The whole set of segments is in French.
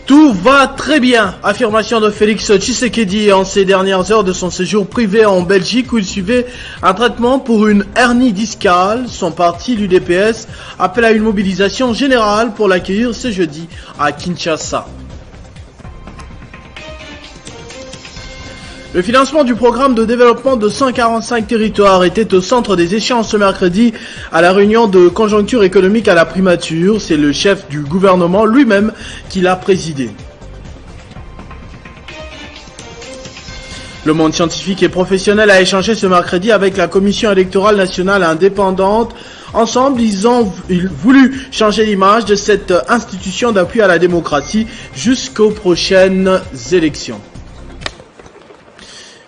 Tout va très bien, affirmation de Félix Tshisekedi en ces dernières heures de son séjour privé en Belgique où il suivait un traitement pour une hernie discale. Son parti, l'UDPS, appelle à une mobilisation générale pour l'accueillir ce jeudi à Kinshasa. Le financement du programme de développement de 145 territoires était au centre des échanges ce mercredi à la réunion de conjoncture économique à la primature. C'est le chef du gouvernement lui-même qui l'a présidé. Le monde scientifique et professionnel a échangé ce mercredi avec la Commission électorale nationale indépendante. Ensemble, ils ont voulu changer l'image de cette institution d'appui à la démocratie jusqu'aux prochaines élections.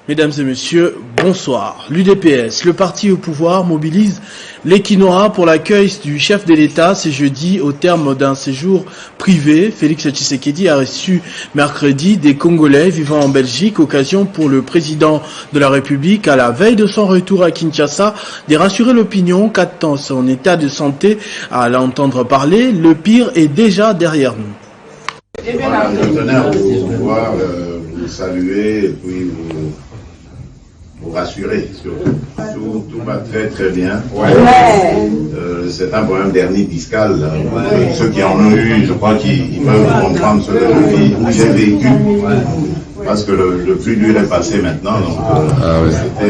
Mesdames et messieurs, bonsoir. L'UDPS, le parti au pouvoir, mobilise les Quinois pour l'accueil du chef de l'État ce jeudi au terme d'un séjour privé. Félix Tshisekedi a reçu mercredi des Congolais vivant en Belgique, occasion pour le président de la République, à la veille de son retour à Kinshasa, de rassurer l'opinion qu'attend son état de santé. À l'entendre parler, le pire est déjà derrière nous. Voilà, je tenais à pouvoir vous saluer et puis vous rassurer. Tout va très très bien. C'est un problème d'hernie discale. Ceux qui en ont eu, je crois qu'ils peuvent comprendre ce que j'ai vécu. Parce que le plus dur est passé maintenant. Donc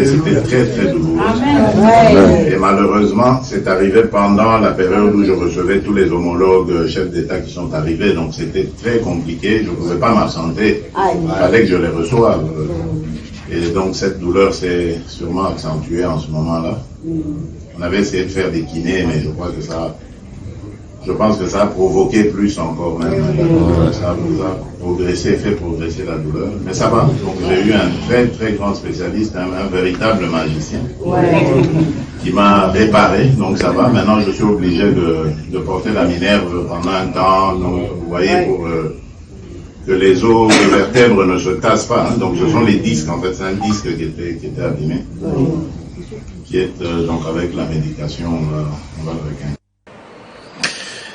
c'était très très douloureux. Et malheureusement, c'est arrivé pendant la période où je recevais tous les homologues chefs d'État qui sont arrivés. Donc c'était très compliqué. Je ne pouvais pas m'absenter. Il fallait que je les reçoive. Et donc cette douleur s'est sûrement accentuée en ce moment-là. On avait essayé de faire des kinés, mais je pense que ça a provoqué plus encore même. Ça vous a fait progresser la douleur. Mais ça va. Donc j'ai eu un très très grand spécialiste, un véritable magicien, qui m'a réparé. Donc ça va. Maintenant je suis obligé de porter la minerve pendant un temps. Donc vous voyez, pour que les os et vertèbres ne se cassent pas. Donc ce sont les disques, en fait, c'est un disque qui était abîmé, qui est donc avec la médication, on va le requin.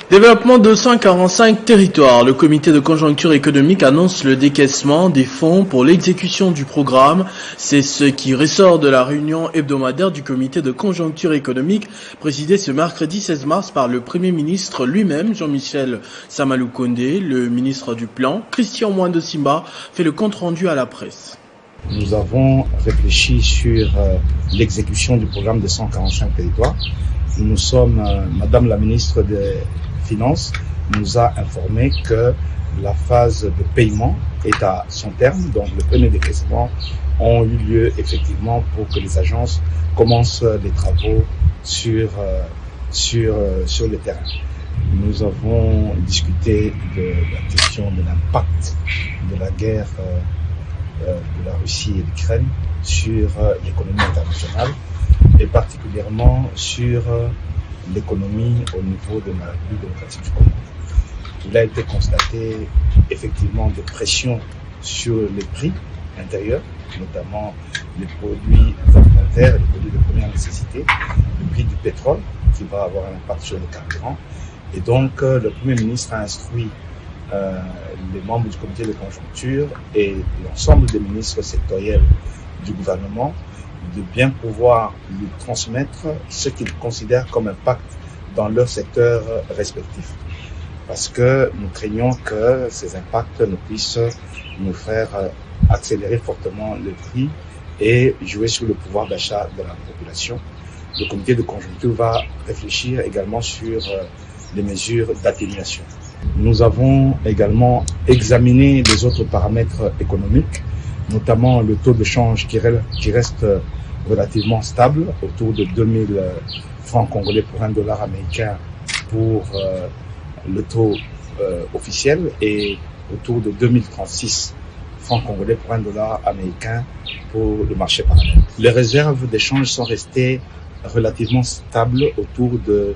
Développement de 145 territoires. Le comité de conjoncture économique annonce le décaissement des fonds pour l'exécution du programme. C'est ce qui ressort de la réunion hebdomadaire du comité de conjoncture économique présidée ce mercredi 16 mars par le Premier ministre lui-même, Jean-Michel Samaloukonde. Le ministre du Plan, Christian Mwando Simba, fait le compte-rendu à la presse. Nous avons réfléchi sur l'exécution du programme de 145 territoires. Nous sommes, Madame la ministre des Finances nous a informé que la phase de paiement est à son terme, donc le premier décaissement ont eu lieu effectivement pour que les agences commencent les travaux sur le terrain. Nous avons discuté de la question de l'impact de la guerre de la Russie et l'Ukraine sur l'économie internationale et particulièrement sur l'économie au niveau de la République démocratique du Congo. Il a été constaté effectivement des pressions sur les prix intérieurs, notamment les produits alimentaires, les produits de première nécessité, le prix du pétrole qui va avoir un impact sur le carburant. Et donc le Premier ministre a instruit les membres du comité de conjoncture et l'ensemble des ministres sectoriels du gouvernement de bien pouvoir lui transmettre ce qu'ils considèrent comme impact dans leur secteur respectif. Parce que nous craignons que ces impacts ne puissent nous faire accélérer fortement le prix et jouer sur le pouvoir d'achat de la population. Le comité de conjoncture va réfléchir également sur les mesures d'atténuation. Nous avons également examiné les autres paramètres économiques, notamment le taux de change qui reste relativement stable, autour de 2000 francs congolais pour $1 américain pour le taux officiel et autour de 2036 francs congolais pour $1 américain pour le marché parallèle. Les réserves d'échange sont restées relativement stables autour de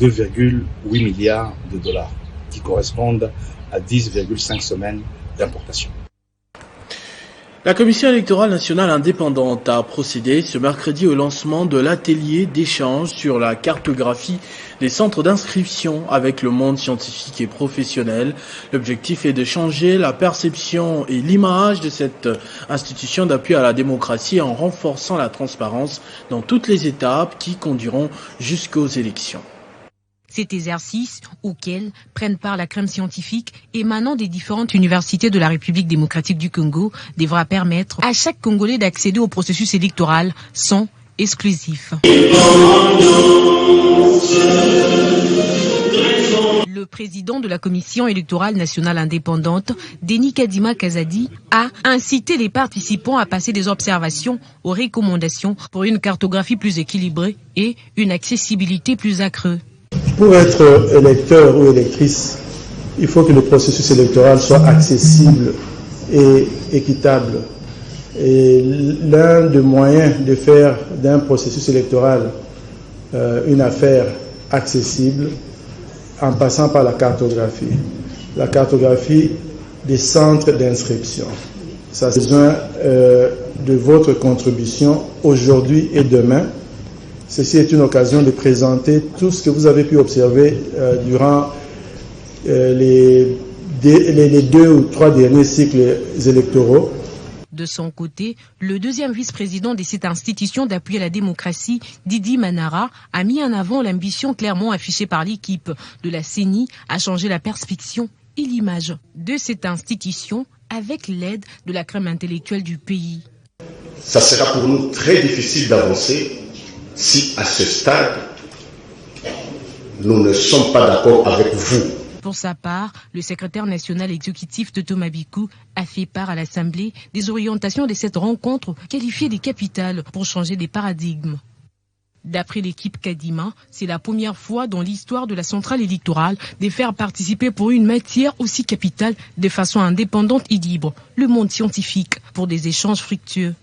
2,8 milliards de dollars, qui correspondent à 10,5 semaines d'importation. La Commission électorale nationale indépendante a procédé ce mercredi au lancement de l'atelier d'échange sur la cartographie des centres d'inscription avec le monde scientifique et professionnel. L'objectif est de changer la perception et l'image de cette institution d'appui à la démocratie en renforçant la transparence dans toutes les étapes qui conduiront jusqu'aux élections. Cet exercice, auquel prennent part la crème scientifique émanant des différentes universités de la République démocratique du Congo, devra permettre à chaque Congolais d'accéder au processus électoral sans exclusif. Le président de la Commission électorale nationale indépendante, Denis Kadima Kazadi, a incité les participants à passer des observations aux recommandations pour une cartographie plus équilibrée et une accessibilité plus accrue. Pour être électeur ou électrice, il faut que le processus électoral soit accessible et équitable. Et l'un des moyens de faire d'un processus électoral une affaire accessible, en passant par la cartographie des centres d'inscription. Ça a besoin de votre contribution aujourd'hui et demain. Ceci est une occasion de présenter tout ce que vous avez pu observer durant les 2 ou 3 derniers cycles électoraux. De son côté, le deuxième vice-président de cette institution d'appui à la démocratie, Didi Manara, a mis en avant l'ambition clairement affichée par l'équipe de la CENI à changer la perception et l'image de cette institution avec l'aide de la crème intellectuelle du pays. Ça sera pour nous très difficile d'avancer si à ce stade, nous ne sommes pas d'accord avec vous. Pour sa part, le secrétaire national exécutif de Thomas Bikou a fait part à l'Assemblée des orientations de cette rencontre qualifiée des capitales pour changer des paradigmes. D'après l'équipe Kadima, c'est la première fois dans l'histoire de la centrale électorale de faire participer pour une matière aussi capitale de façon indépendante et libre le monde scientifique pour des échanges fructueux.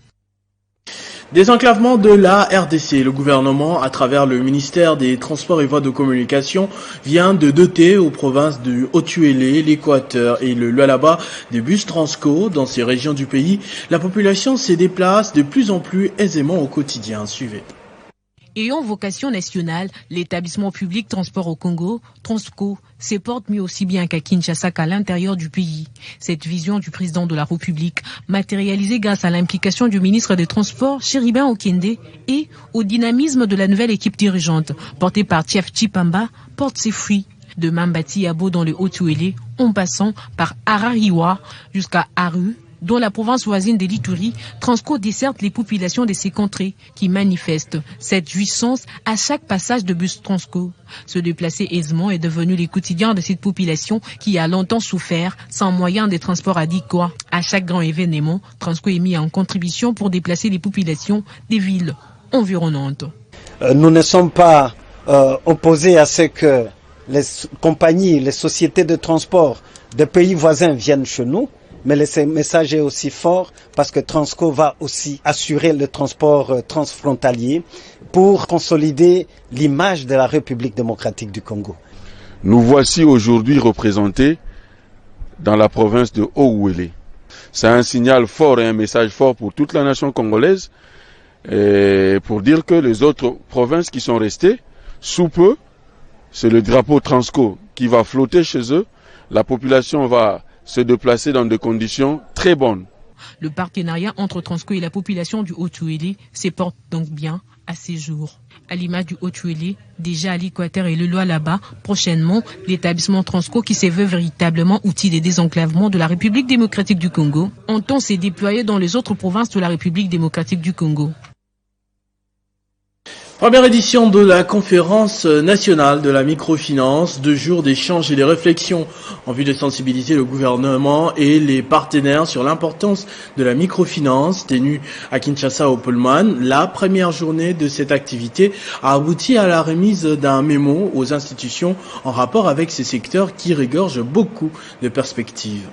Désenclavement de la RDC, le gouvernement, à travers le ministère des Transports et Voies de Communication, vient de doter aux provinces du Haut-Uélé, l'Équateur et le Lualaba des bus Transco. Dans ces régions du pays, la population se déplace de plus en plus aisément au quotidien. Suivez. Ayant vocation nationale, l'établissement public Transport au Congo, Transco, se porte mieux aussi bien qu'à Kinshasa qu'à l'intérieur du pays. Cette vision du président de la République, matérialisée grâce à l'implication du ministre des Transports, Chéribin Okende, et au dynamisme de la nouvelle équipe dirigeante, portée par Tief Chipamba, porte ses fruits. De Mambati Yabo dans le Haut-Uélé, en passant par Arariwa jusqu'à Aru, dont la province voisine de l'Ituri, Transco desserte les populations de ces contrées qui manifestent cette jouissance à chaque passage de bus Transco. Se déplacer aisément est devenu le quotidien de cette population qui a longtemps souffert sans moyen de transport adéquat. À chaque grand événement, Transco est mis en contribution pour déplacer les populations des villes environnantes. Nous ne sommes pas opposés à ce que les compagnies, les sociétés de transport de pays voisins viennent chez nous. Mais le message est aussi fort parce que Transco va aussi assurer le transport transfrontalier pour consolider l'image de la République démocratique du Congo. Nous voici aujourd'hui représentés dans la province de Haut-Uélé. C'est un signal fort et un message fort pour toute la nation congolaise et pour dire que les autres provinces qui sont restées, sous peu, c'est le drapeau Transco qui va flotter chez eux. La population va se déplacer dans des conditions très bonnes. Le partenariat entre Transco et la population du Haut-Uélé se porte donc bien à ces jours. À l'image du Haut-Uélé, déjà à l'Équateur et le Lualaba, prochainement, l'établissement Transco qui se veut véritablement outil de désenclavement de la République démocratique du Congo, entend se déployer dans les autres provinces de la République démocratique du Congo. Première édition de la conférence nationale de la microfinance, 2 jours d'échanges et de réflexions en vue de sensibiliser le gouvernement et les partenaires sur l'importance de la microfinance, tenue à Kinshasa au Pullman. La première journée de cette activité a abouti à la remise d'un mémo aux institutions en rapport avec ces secteurs qui regorgent beaucoup de perspectives.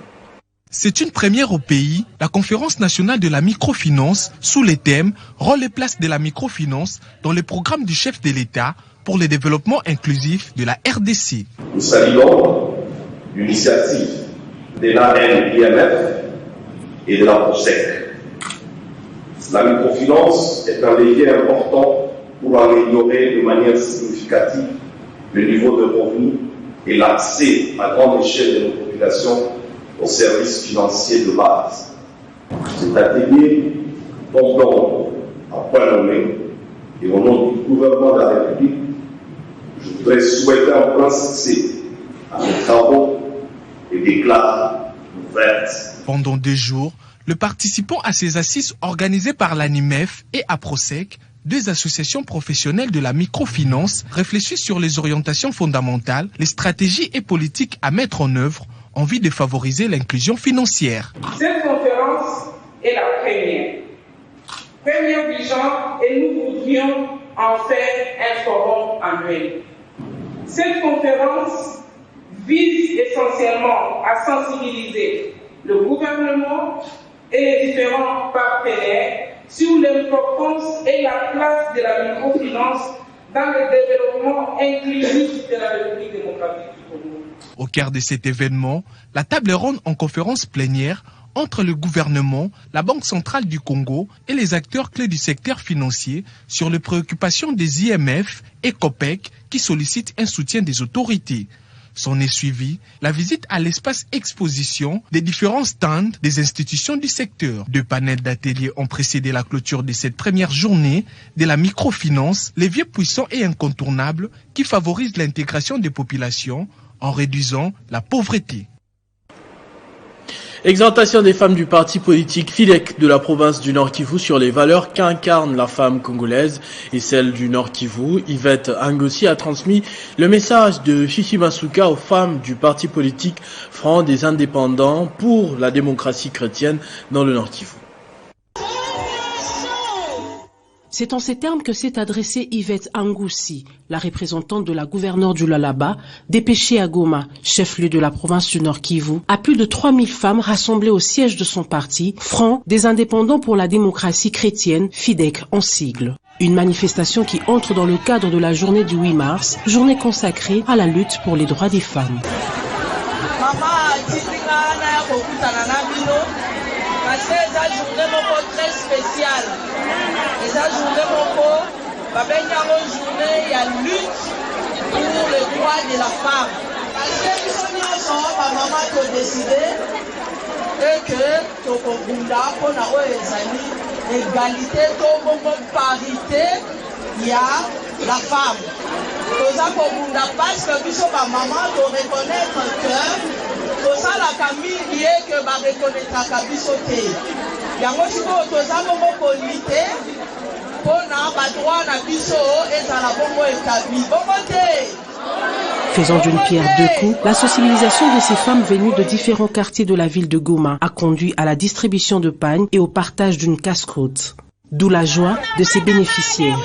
C'est une première au pays, la conférence nationale de la microfinance sous les thèmes « Rôle et place de la microfinance dans le programme du chef de l'État pour le développement inclusif de la RDC ». Nous saluons l'initiative de l'ANIMF et de la POSEC La microfinance est un levier important pour améliorer de manière significative le niveau de revenus et l'accès à grande échelle de nos populations aux services financiers de base. Cet atelier tombe donc à point nommé et au nom du gouvernement de la République, je voudrais souhaiter un plein succès à nos travaux et déclare ouverte. Pendant 2 jours, le participant à ces assises organisées par l'ANIMEF et APROSEC, 2 associations professionnelles de la microfinance, réfléchissent sur les orientations fondamentales, les stratégies et politiques à mettre en œuvre en vue de favoriser l'inclusion financière. Cette conférence est la première du genre, et nous voudrions en faire un forum annuel. Cette conférence vise essentiellement à sensibiliser le gouvernement et les différents partenaires sur l'importance et la place de la microfinance dans le développement inclusif de la République démocratique du Congo. Au cœur de cet événement, la table ronde en conférence plénière entre le gouvernement, la Banque centrale du Congo et les acteurs clés du secteur financier sur les préoccupations des IMF et COPEC qui sollicitent un soutien des autorités. S'en est suivi la visite à l'espace exposition des différents stands des institutions du secteur. 2 panels d'ateliers ont précédé la clôture de cette première journée de la microfinance, levier puissant et incontournable qui favorise l'intégration des populations en réduisant la pauvreté. Exhortation des femmes du parti politique FIDEC de la province du Nord Kivu sur les valeurs qu'incarne la femme congolaise et celle du Nord Kivu. Yvette Angossi a transmis le message de Fifi Masuka aux femmes du parti politique Front des Indépendants pour la démocratie chrétienne dans le Nord Kivu. C'est en ces termes que s'est adressée Yvette Angoussi, la représentante de la gouverneure du Lualaba, dépêchée à Goma, chef-lieu de la province du Nord Kivu, à plus de 3000 femmes rassemblées au siège de son parti, Front des Indépendants pour la démocratie chrétienne, FIDEC en sigle. Une manifestation qui entre dans le cadre de la journée du 8 mars, journée consacrée à la lutte pour les droits des femmes. Et ça, journée Moko, journée, il y a lutte pour les droits de la femme. Parce que nous sommes maman qui ont décidé que Tokobunda, pour la égalité, parité, il y a la femme. Parce que nous sommes maman de reconnaître que tout ça, la famille, il est que va reconnaître la cabisoté. Faisant d'une pierre 2 coups, la sensibilisation de ces femmes venues de différents quartiers de la ville de Goma a conduit à la distribution de pagnes et au partage d'une casse-croûte. D'où la joie de ses bénéficiaires.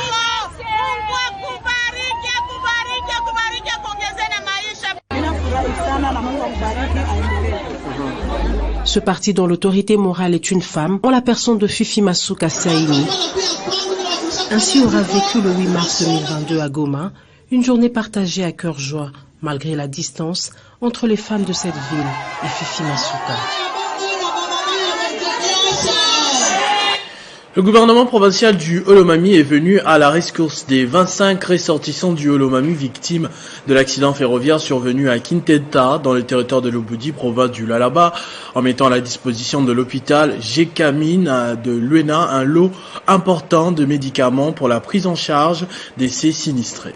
Ce parti dont l'autorité morale est une femme, en la personne de Fifi Masuka Saini. Ainsi aura vécu le 8 mars 2022 à Goma, une journée partagée à cœur joie, malgré la distance entre les femmes de cette ville et Fifi Masuka. Le gouvernement provincial du Olomami est venu à la rescousse des 25 ressortissants du Olomami victimes de l'accident ferroviaire survenu à Kintenta, dans le territoire de l'Oboudi, province du Lualaba, en mettant à la disposition de l'hôpital Gécamine de Luena un lot important de médicaments pour la prise en charge de ces sinistrés.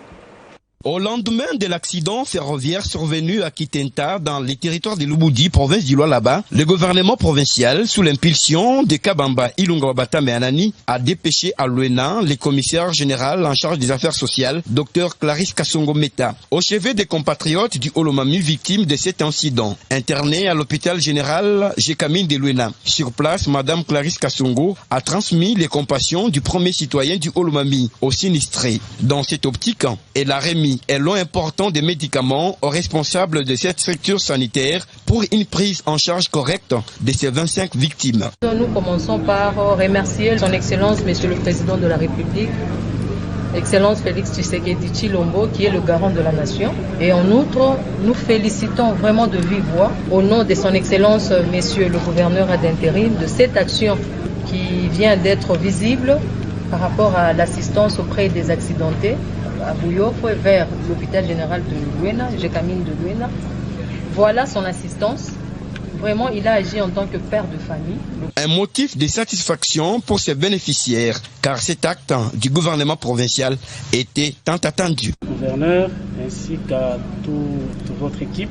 Au lendemain de l'accident ferroviaire survenu à Kitenta, dans les territoires de l'Uboudi, province du Lualaba, le gouvernement provincial, sous l'impulsion de Kabamba Ilunga Batame Anani, a dépêché à Luena le commissaire général en charge des affaires sociales, Dr Clarisse Kassongo Meta, au chevet des compatriotes du Olomami victimes de cet incident, interné à l'hôpital général Gécamine de Luena. Sur place, Madame Clarisse Kassongo a transmis les compassions du premier citoyen du Olomami aux sinistrés. Dans cette optique, elle a remis un lot important de médicaments aux responsables de cette structure sanitaire pour une prise en charge correcte de ces 25 victimes. Nous commençons par remercier son Excellence, Monsieur le Président de la République, Excellence Félix Tshisekedi Tshilombo, qui est le garant de la nation. Et en outre, nous félicitons vraiment de vive voix, au nom de son Excellence, Monsieur le Gouverneur ad intérim, de cette action qui vient d'être visible par rapport à l'assistance auprès des accidentés à Bouyofo vers l'hôpital général de Luena, Jekamine de Luena. Voilà son assistance. Vraiment, il a agi en tant que père de famille. Un motif de satisfaction pour ses bénéficiaires, car cet acte du gouvernement provincial était tant attendu. Gouverneur ainsi qu'à toute votre équipe,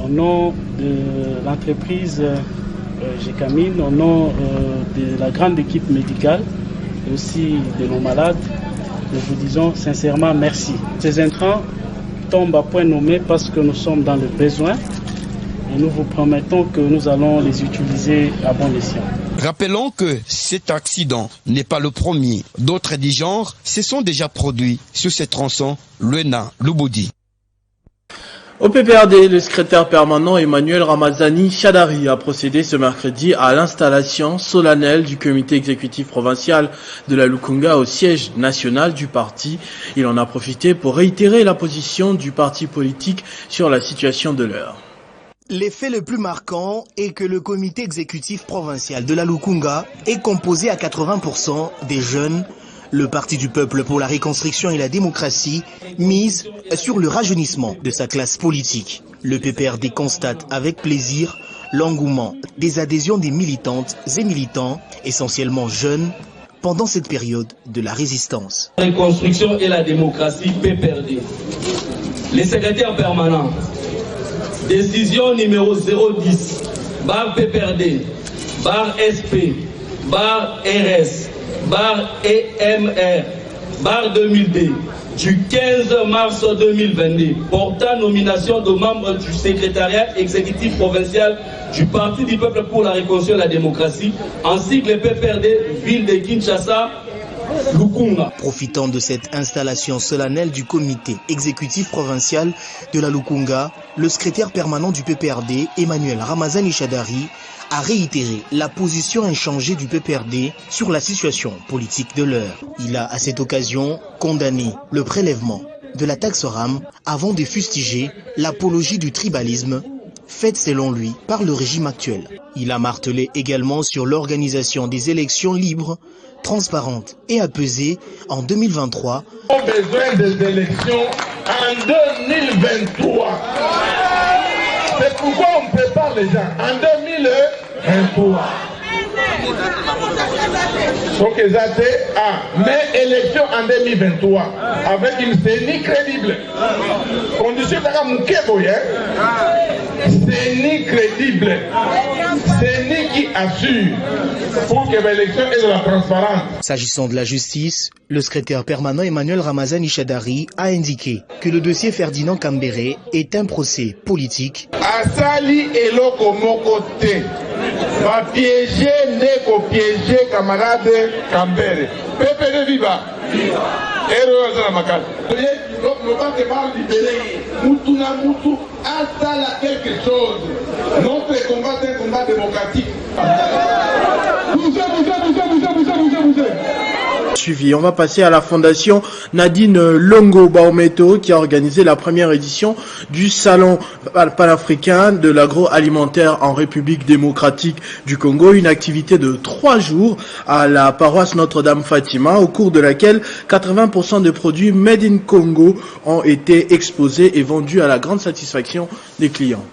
au nom de l'entreprise Jekamine, au nom de la grande équipe médicale et aussi de nos malades, nous vous disons sincèrement merci. Ces intrants tombent à point nommé parce que nous sommes dans le besoin et nous vous promettons que nous allons les utiliser à bon escient. Rappelons que cet accident n'est pas le premier. D'autres du genre se sont déjà produits sur ces tronçons Luena-Lubudi. Au PPRD, le secrétaire permanent Emmanuel Ramazani Chadari a procédé ce mercredi à l'installation solennelle du comité exécutif provincial de la Lukunga au siège national du parti. Il en a profité pour réitérer la position du parti politique sur la situation de l'heure. L'effet le plus marquant est que le comité exécutif provincial de la Lukunga est composé à 80% des jeunes. Le Parti du peuple pour la reconstruction et la démocratie mise sur le rajeunissement de sa classe politique. Le PPRD constate avec plaisir l'engouement des adhésions des militantes et militants, essentiellement jeunes, pendant cette période de la résistance. La reconstruction et la démocratie PPRD. Les secrétaires permanents, décision numéro 010, barre PPRD, barre SP, barre RS, barre EMR, barre 2000D, du 15 mars 2022, portant nomination de membres du secrétariat exécutif provincial du Parti du peuple pour la reconstruction et la démocratie, ainsi que les PPRD, ville de Kinshasa, Lukunga. Profitant de cette installation solennelle du comité exécutif provincial de la Lukunga, le secrétaire permanent du PPRD, Emmanuel Ramazani Chadari, a réitéré la position inchangée du PPRD sur la situation politique de l'heure. Il a à cette occasion condamné le prélèvement de la taxe RAM avant de fustiger l'apologie du tribalisme faite selon lui par le régime actuel. Il a martelé également sur l'organisation des élections libres, transparentes et apaisées en 2023. On a besoin des élections en 2023. C'est pourquoi on prépare les gens en 2023. Donc, mais élection en 2023 avec une CENI crédible. Condition CENI crédible. CENI qui assure pour que l'élection ait de la transparence. S'agissant de la justice, le secrétaire permanent Emmanuel Ramazani Chadari a indiqué que le dossier Ferdinand Kambere est un procès politique. Asali eloko moko te. Va piéger, neko piéger camarade Kambere. PPD viva. Héros de la Macale. Le banque parle libéré. Moutuna Moutou, installe quelque chose. Notre combat est un combat démocratique. Suivi. On va passer à la fondation Nadine Longo Baometo qui a organisé la première édition du salon panafricain de l'agroalimentaire en République démocratique du Congo, une activité de 3 jours à la paroisse Notre-Dame Fatima, au cours de laquelle 80% des produits made in Congo ont été exposés et vendus à la grande satisfaction des clients.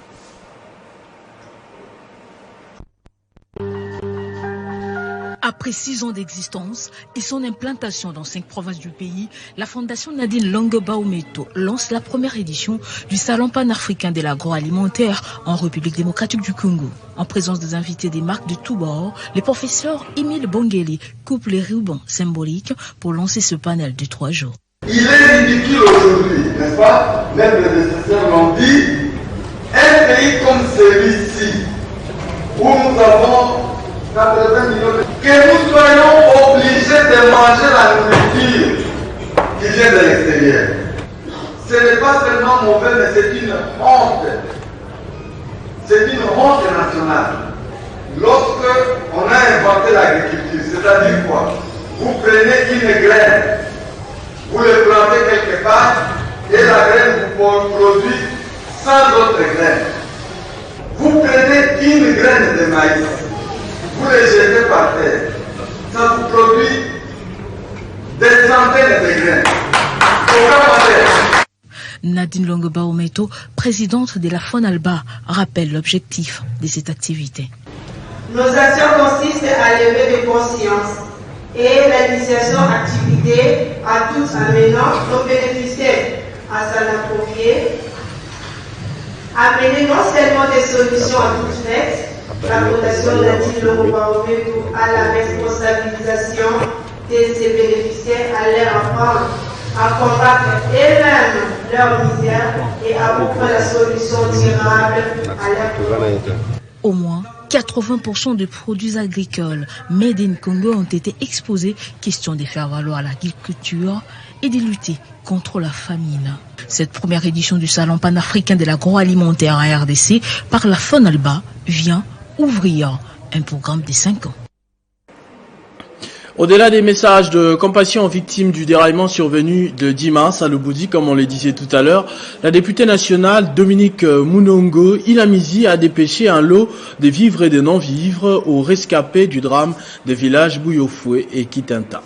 Après 6 ans d'existence et son implantation dans 5 provinces du pays, la Fondation Nadine Longo Baometo lance la première édition du Salon panafricain de l'agroalimentaire en République démocratique du Congo. En présence des invités des marques de tous bords, les professeurs Émile Bongeli coupent les rubans symboliques pour lancer ce panel de 3 jours. Il est ridicule aujourd'hui, n'est-ce pas? Même les nécessaires l'ont dit, un pays comme celui-ci, où nous avons 80 millions de... que nous soyons obligés de manger la nourriture qui vient de l'extérieur. Ce n'est pas seulement mauvais, mais c'est une honte. C'est une honte nationale. Lorsque on a inventé l'agriculture, c'est-à-dire quoi? Vous prenez une graine, vous le plantez quelque part, et la graine vous produit 100 autres graines. Vous prenez une graine de maïs, vous les jetez par terre. Ça vous produit des centaines de graines. Nadine Longoba-Ometo, présidente de la FONALBA, rappelle l'objectif de cette activité. Nos actions consistent à lever des consciences et l'initiation activité à tous amenant nos bénéficiaires à s'en approprier, amener non seulement des solutions à toutes faites, la Fondation Nadine Longoba-Ometo à la responsabilisation de ces bénéficiaires à leur apprendre à combattre eux-mêmes leur misère et à offrir la solution durable à leur problème. Au moins 80% des produits agricoles made in Congo ont été exposés, question de faire valoir l'agriculture et de lutter contre la famine. Cette première édition du Salon panafricain de l'agroalimentaire en RDC par la FONALBA vient ouvrir un programme de 5 ans. Au-delà des messages de compassion aux victimes du déraillement survenu de 10 mars à Lubudi, comme on le disait tout à l'heure, la députée nationale Dominique Munongo Inamizi a dépêché un lot de vivres et de non-vivres aux rescapés du drame des villages Bouyofoué et Kitinta.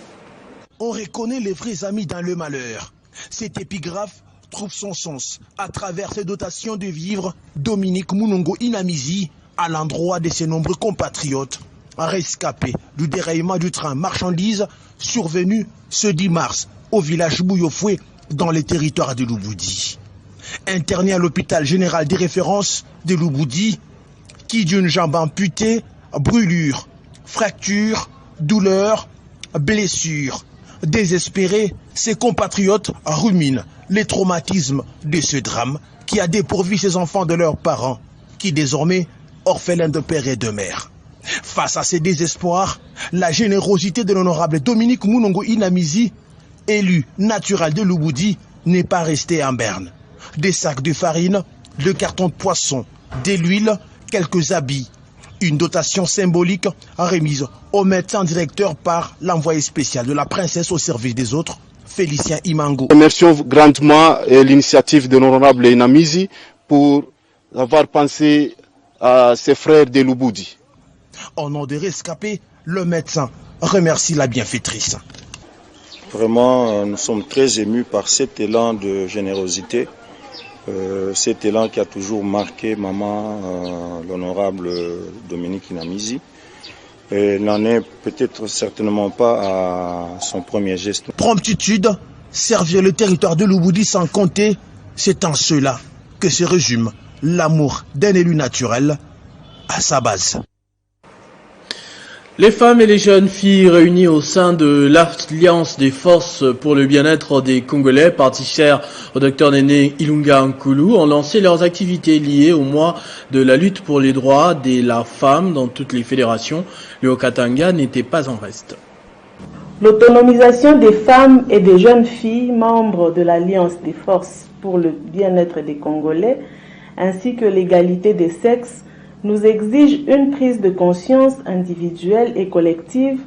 On reconnaît les vrais amis dans le malheur. Cette épigraphe trouve son sens à travers ces dotations de vivres Dominique Munongo Inamizi à l'endroit de ses nombreux compatriotes rescapé du déraillement du train marchandises survenu ce 10 mars au village Bouyofoué dans les territoires de Lubudi. Interné à l'hôpital général des références de Lubudi, qui d'une jambe amputée, brûlure, fracture, douleur, blessure. Désespérés, ses compatriotes ruminent les traumatismes de ce drame qui a dépourvu ses enfants de leurs parents, qui désormais orphelins de père et de mère. Face à ces désespoirs, la générosité de l'honorable Dominique Munongo Inamizi, élu naturel de Lubudi, n'est pas restée en berne. Des sacs de farine, de cartons de poisson, de l'huile, quelques habits. Une dotation symbolique remise au médecin directeur par l'envoyé spécial de la princesse au service des autres, Félicien Imango. Remercions grandement l'initiative de l'honorable Inamizi pour avoir pensé à ses frères de Lubudi. Au nom des rescapés, le médecin remercie la bienfaitrice. Vraiment, nous sommes très émus par cet élan de générosité, cet élan qui a toujours marqué maman, l'honorable Dominique Inamizi. Elle n'en est peut-être certainement pas à son premier geste. Promptitude, servir le territoire de Lubudi sans compter, c'est en cela que se résume l'amour d'un élu naturel à sa base. Les femmes et les jeunes filles réunies au sein de l'Alliance des forces pour le bien-être des Congolais, partie chère au Dr Néné Ilunga Nkulu, ont lancé leurs activités liées au mois de la lutte pour les droits de la femme dans toutes les fédérations. Le Haut-Katanga n'était pas en reste. L'autonomisation des femmes et des jeunes filles membres de l'Alliance des forces pour le bien-être des Congolais, ainsi que l'égalité des sexes, nous exige une prise de conscience individuelle et collective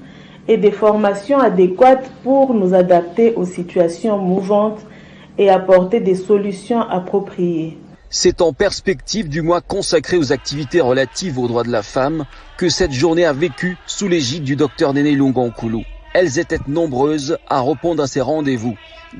et des formations adéquates pour nous adapter aux situations mouvantes et apporter des solutions appropriées. C'est en perspective du mois consacré aux activités relatives aux droits de la femme que cette journée a vécu sous l'égide du Dr Néné Ilunga Nkulu. Elles étaient nombreuses à répondre à ces rendez-vous.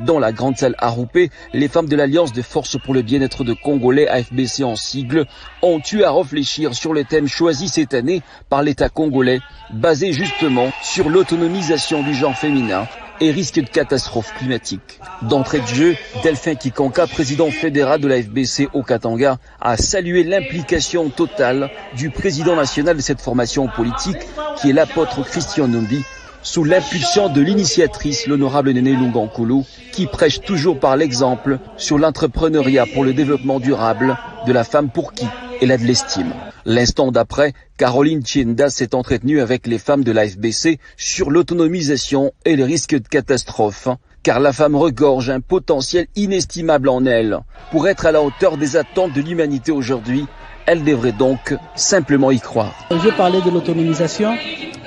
Dans la grande salle Aroupé, les femmes de l'Alliance des forces pour le bien-être de Congolais, AFBC en sigle, ont eu à réfléchir sur le thème choisi cette année par l'État congolais, basé justement sur l'autonomisation du genre féminin et risque de catastrophe climatique. D'entrée de jeu, Delphin Kikanka, président fédéral de la FBC au Katanga, a salué l'implication totale du président national de cette formation politique, qui est l'apôtre Christian Numbi, sous l'impulsion de l'initiatrice, l'honorable Néné Ilunga Nkulu, qui prêche toujours par l'exemple sur l'entrepreneuriat pour le développement durable de la femme pour qui elle a de l'estime. L'instant d'après, Caroline Chienda s'est entretenue avec les femmes de la FBC sur l'autonomisation et les risques de catastrophe, car la femme regorge un potentiel inestimable en elle. Pour être à la hauteur des attentes de l'humanité aujourd'hui, elle devrait donc simplement y croire. Je parlais de l'autonomisation.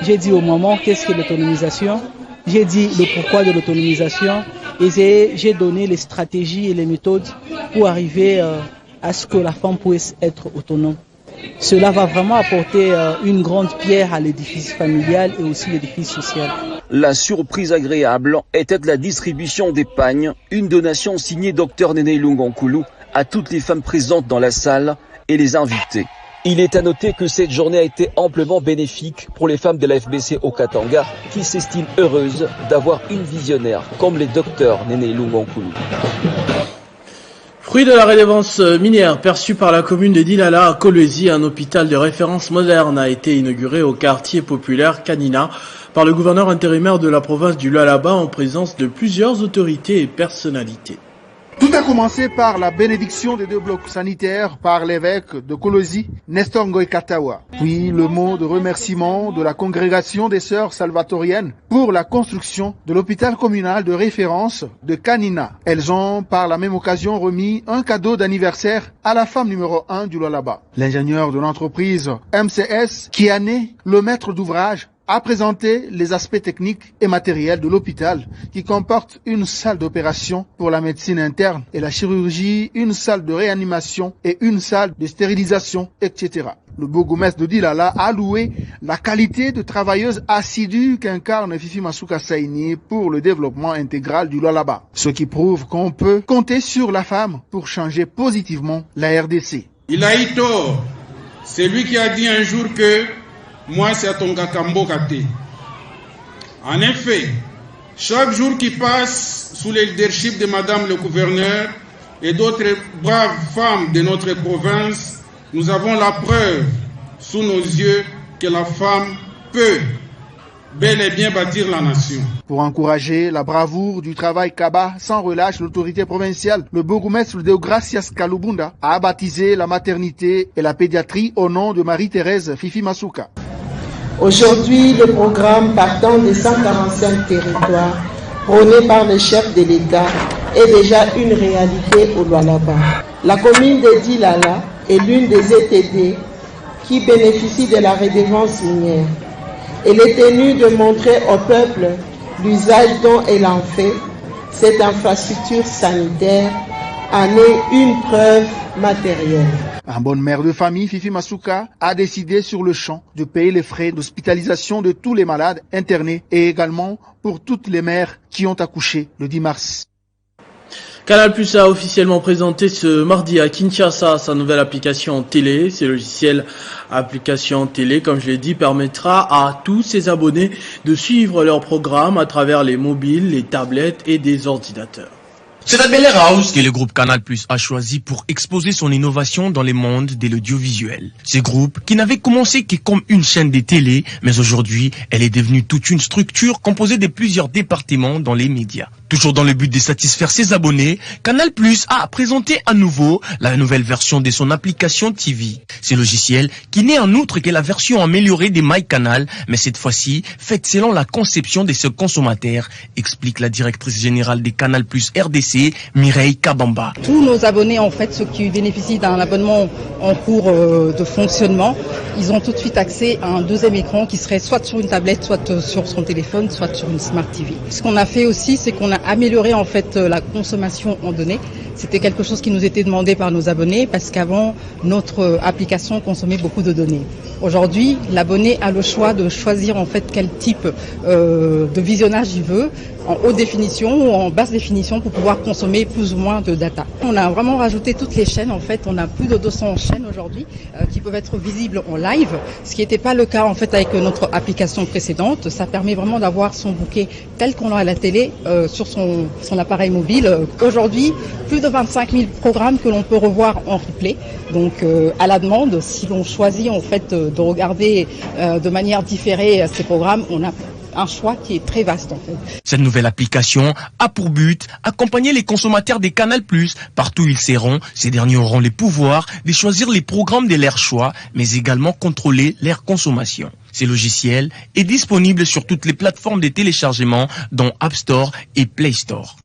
J'ai dit au moment qu'est-ce que l'autonomisation. J'ai dit le pourquoi de l'autonomisation et j'ai donné les stratégies et les méthodes pour arriver à ce que la femme puisse être autonome. cela va vraiment apporter une grande pierre à l'édifice familial et aussi l'édifice social. La surprise agréable était la distribution des pagnes, une donation signée Dr Néné Lungankoulou à toutes les femmes présentes dans la salle et les invités. Il est à noter que cette journée a été amplement bénéfique pour les femmes de la FBC au Katanga qui s'estiment heureuses d'avoir une visionnaire comme les docteurs Néné Lungankoulou. Fruit de la redevance minière perçue par la commune de Dilala à Kolwezi, un hôpital de référence moderne a été inauguré au quartier populaire Kanina par le gouverneur intérimaire de la province du Lualaba en présence de plusieurs autorités et personnalités. Tout a commencé par la bénédiction des 2 blocs sanitaires par l'évêque de Kolwezi, Nestor Ngoy Katawa. Puis le mot de remerciement de la congrégation des sœurs salvatoriennes pour la construction de l'hôpital communal de référence de Kanina. Elles ont par la même occasion remis un cadeau d'anniversaire à la femme numéro 1 du Lualaba. L'ingénieur de l'entreprise MCS, qui a né le maître d'ouvrage, a présenté les aspects techniques et matériels de l'hôpital qui comporte une salle d'opération pour la médecine interne et la chirurgie, une salle de réanimation et une salle de stérilisation, etc. Le bourgmestre de Dilala a loué la qualité de travailleuse assidue qu'incarne Fifi Masuka Saini pour le développement intégral du Lualaba. Ce qui prouve qu'on peut compter sur la femme pour changer positivement la RDC. Il a eu tort. C'est lui qui a dit un jour que moi, c'est Atonga Kambo Kate. En effet, chaque jour qui passe sous le leadership de Madame le gouverneur et d'autres braves femmes de notre province, nous avons la preuve sous nos yeux que la femme peut bel et bien bâtir la nation. Pour encourager la bravoure du travail Kaba sans relâche l'autorité provinciale, le bourgmestre de Gracias Kalubunda a baptisé la maternité et la pédiatrie au nom de Marie-Thérèse Fifi Masuka. Aujourd'hui, le programme partant des 145 territoires prôné par le chef de l'État est déjà une réalité au Lualaba. La commune de Dilala est l'une des ETD qui bénéficie de la redevance minière. Elle est tenue de montrer au peuple l'usage dont elle en fait. Cette infrastructure sanitaire en est une preuve matérielle. En bonne mère de famille, Fifi Masuka a décidé sur le champ de payer les frais d'hospitalisation de tous les malades internés et également pour toutes les mères qui ont accouché le 10 mars. Canal+ a officiellement présenté ce mardi à Kinshasa sa nouvelle application télé. Ce logiciel application télé, comme je l'ai dit, permettra à tous ses abonnés de suivre leurs programmes à travers les mobiles, les tablettes et des ordinateurs. C'est la Bel Air House que le groupe Canal+ a choisi pour exposer son innovation dans le monde de l'audiovisuel. Ce groupe, qui n'avait commencé que comme une chaîne de télé, mais aujourd'hui, elle est devenue toute une structure composée de plusieurs départements dans les médias. Toujours dans le but de satisfaire ses abonnés, Canal+ a présenté à nouveau la nouvelle version de son application TV. Ce logiciel, qui n'est en outre que la version améliorée des MyCanal, mais cette fois-ci, faite selon la conception de ce consommateur, explique la directrice générale des Canal+ RDC, Mireille Kabamba. Tous nos abonnés, en fait, ceux qui bénéficient d'un abonnement en cours de fonctionnement, ils ont tout de suite accès à un deuxième écran qui serait soit sur une tablette, soit sur son téléphone, soit sur une Smart TV. Ce qu'on a fait aussi, c'est qu'on a amélioré en fait la consommation en données. C'était quelque chose qui nous était demandé par nos abonnés parce qu'avant, notre application consommait beaucoup de données. Aujourd'hui, l'abonné a le choix de choisir en fait quel type de visionnage il veut, en haute définition ou en basse définition pour pouvoir consommer plus ou moins de data. On a vraiment rajouté toutes les chaînes, en fait, on a plus de 200 chaînes aujourd'hui qui peuvent être visibles en live, ce qui n'était pas le cas en fait avec notre application précédente. Ça permet vraiment d'avoir son bouquet tel qu'on l'a à la télé sur son appareil mobile. Aujourd'hui, plus de 25 000 programmes que l'on peut revoir en replay, donc à la demande. Si l'on choisit en fait de regarder de manière différée ces programmes, on a un choix qui est très vaste en fait. Cette nouvelle application a pour but d'accompagner les consommateurs des Canal+. Partout où ils seront, ces derniers auront le pouvoir de choisir les programmes de leur choix, mais également contrôler leur consommation. Ce logiciel est disponible sur toutes les plateformes de téléchargement, dont App Store et Play Store.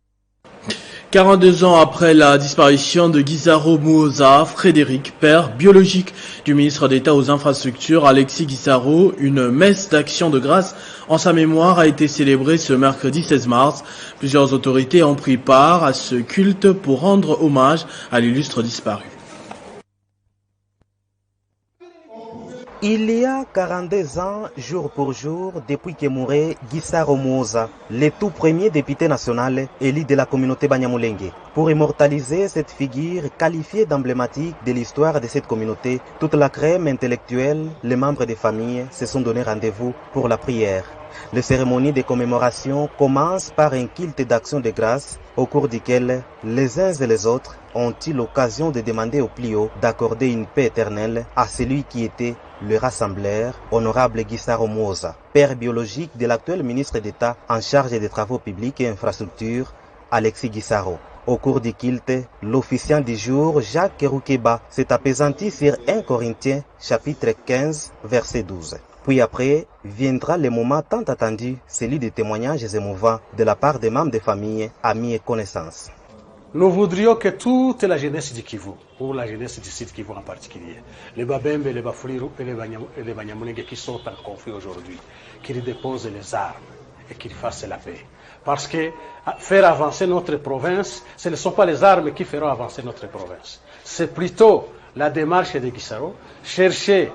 42 ans après la disparition de Guizaro Muoza, Frédéric, père biologique du ministre d'État aux Infrastructures, Alexis Guizaro, une messe d'action de grâce en sa mémoire a été célébrée ce mercredi 16 mars. Plusieurs autorités ont pris part à ce culte pour rendre hommage à l'illustre disparu. Il y a 42 ans, jour pour jour, depuis que mourait Gisaro Muhoza, le tout premier député national élu de la communauté Banyamulenge. Pour immortaliser cette figure qualifiée d'emblématique de l'histoire de cette communauté, toute la crème intellectuelle, les membres des familles se sont donné rendez-vous pour la prière. Les cérémonies de commémoration commencent par un culte d'action de grâce au cours duquel les uns et les autres ont eu l'occasion de demander au plus haut d'accorder une paix éternelle à celui qui était le rassembleur, honorable Gisaro Muhoza, père biologique de l'actuel ministre d'État en charge des travaux publics et infrastructures, Alexis Gisaro. Au cours du culte, l'officiant du jour, Jacques Roukeba, s'est apaisanti sur 1 Corinthiens, chapitre 15, verset 12. Puis après, viendra le moment tant attendu, celui des témoignages émouvants de la part des membres des familles, amis et connaissances. Nous voudrions que toute la jeunesse du Kivu, ou la jeunesse du site Kivu en particulier, les Babembe, les Bafuliru et les Banyamulenge qui sont en conflit aujourd'hui, qu'ils déposent les armes et qu'ils fassent la paix. Parce que faire avancer notre province, ce ne sont pas les armes qui feront avancer notre province. C'est plutôt la démarche de Gisaro, chercher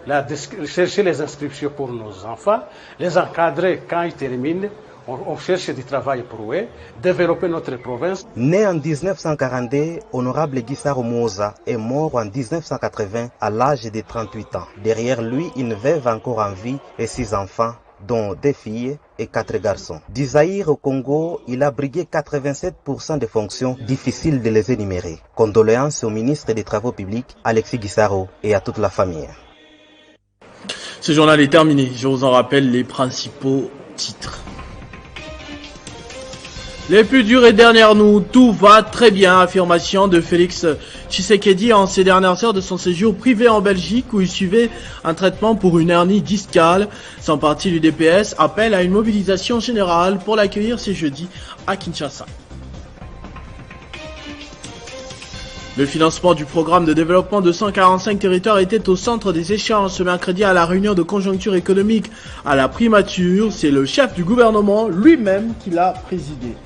les inscriptions pour nos enfants, les encadrer quand ils terminent. On cherche du travail pour eux, développer notre province. Né en 1942, honorable Gisaro Muhoza est mort en 1980 à l'âge de 38 ans. Derrière lui, une veuve encore en vie et 6 enfants, dont 2 filles et 4 garçons. Du Zaïre au Congo, il a brigué 87% de fonctions, difficiles de les énumérer. Condoléances au ministre des Travaux publics, Alexis Gisaro, et à toute la famille. Ce journal est terminé. Je vous en rappelle les principaux titres. Les plus durs est derrière nous, tout va très bien, affirmation de Félix Tshisekedi en ces dernières heures de son séjour privé en Belgique où il suivait un traitement pour une hernie discale. Son parti l'UDPS appelle à une mobilisation générale pour l'accueillir ce jeudi à Kinshasa. Le financement du programme de développement de 145 territoires était au centre des échanges ce mercredi à la réunion de conjoncture économique à la primature. C'est le chef du gouvernement lui-même qui l'a présidé.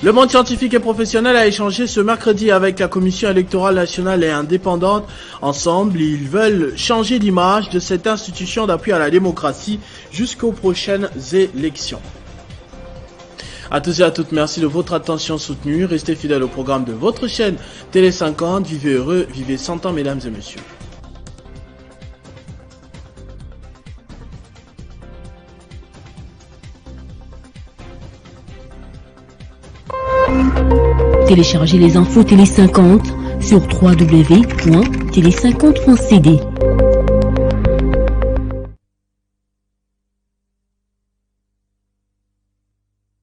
Le monde scientifique et professionnel a échangé ce mercredi avec la Commission électorale nationale et indépendante. Ensemble, ils veulent changer l'image de cette institution d'appui à la démocratie jusqu'aux prochaines élections. À tous et à toutes, merci de votre attention soutenue. Restez fidèles au programme de votre chaîne Télé 50. Vivez heureux, vivez 100 ans, mesdames et messieurs. Téléchargez les infos Télé 50 sur www.télé50.cd.